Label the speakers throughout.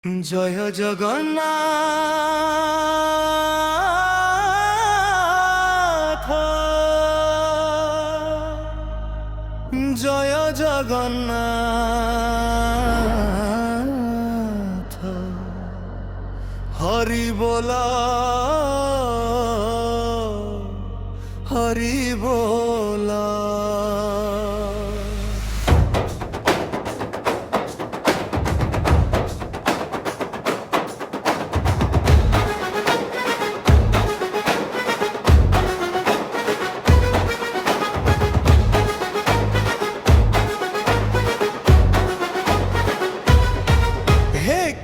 Speaker 1: জয় জগন্নাথ, জয় জগন্নাথ, হরি বলা, হরি বলা।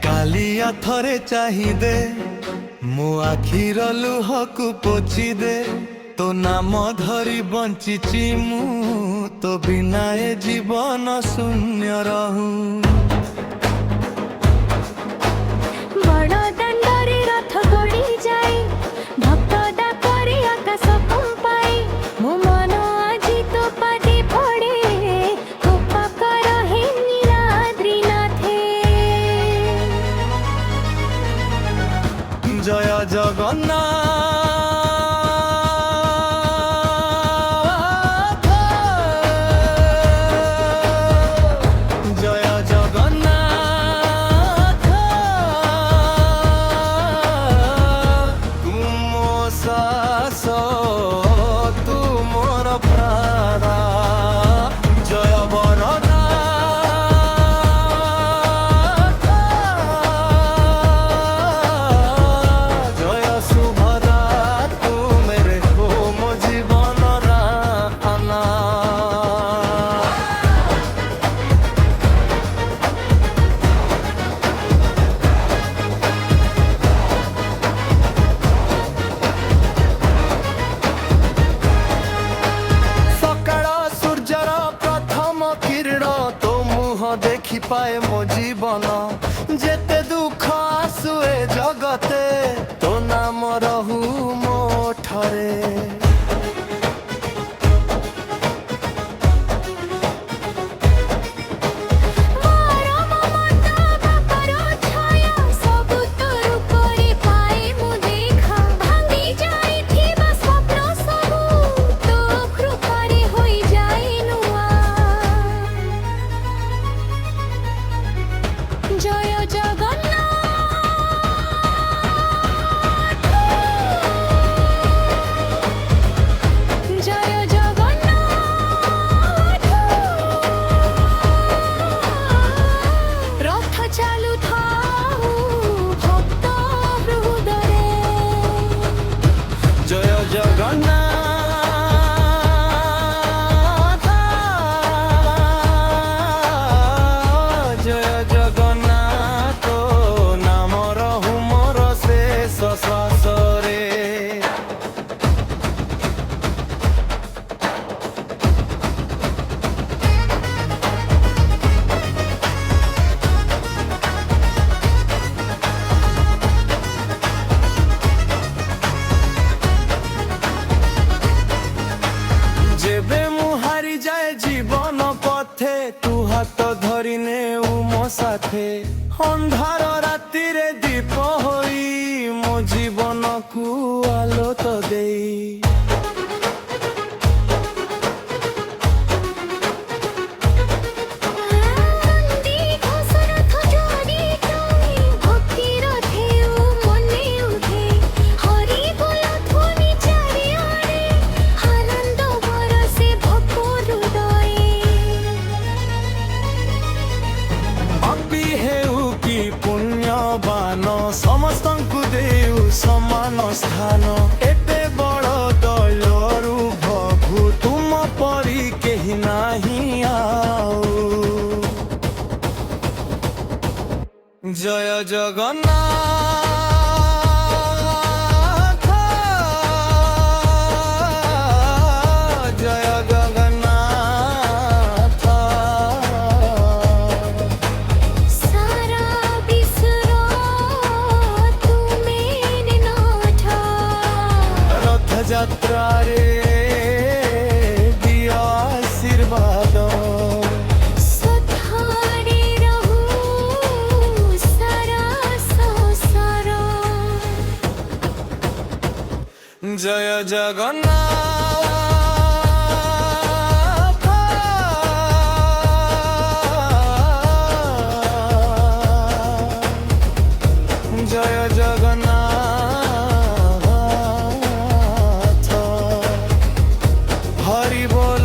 Speaker 1: କାଲିଆ ଥରେ ଚାହିଁଦେ, ମୋ ଆଖିର ଲୁହକୁ ପୋଛିଦେ। ତୋ ନାମ ଧରି ବଞ୍ଚିଛି ମୁଁ, ତୋ ବିନା ଏ ଜୀବନ ଶୂନ୍ୟ ରହୁ।
Speaker 2: ବଡ଼ ଦାଣ୍ଡରେ ରଥ ଗଡ଼ି ଯାଏ, ଭକ୍ତ ଡାକରେ ଆକାଶ କମ୍ପାଏ। ମୋ ମନ ଆଜି ତୋ ପାଦେ ପଡ଼େ, କୃପା କର ହେ ନୀଳାଦ୍ରିନାଥେ।
Speaker 1: জয় জগন্নাথ, জয় জগন্নাথ, তুম শ্বাস তু মোর প্রাণ। জয় বরদা, দেখি পায় মো জীবন। যেতে দুঃখ আসুয়ে জগতে, তো নাম রহু মো ঠরে।
Speaker 2: জয় জগন্নাথ, জয় জগন্নাথ, রথ চালু থাও ভক্ত হৃদয়ে।
Speaker 1: জয় জগন্নাথ, জয় জগন্নাথ, নাম রহু মোর শেষ শ্বাসরে। যেবে মু হারি যায় জীবন পথে, তু হাত ধরি নেউ মো সাথে। অন্ধার রাতিরে দীপ হই, মো জীবনকু আলোক দেই। ସମସ୍ତଙ୍କୁ ଦେଉ ସମାନ ସ୍ଥାନ। ଏତେ ବଡ଼ ଦୟାଳୁ ପ୍ରଭୁ, ତୁମ ପରି କେହି ନାହିଁ ଆଉ। ଜୟ ଜଗନ୍ନାଥ, ଜୟ ଜଗନ୍ନାଥ,
Speaker 2: সারা বিশ্বর তুমি নাথ।
Speaker 1: রথযাত্রারে দিও আশীর্বাদ।
Speaker 2: সথারে রহু সারা
Speaker 1: জয় জগন্নাথ জয় জগন্নাথ হরি বল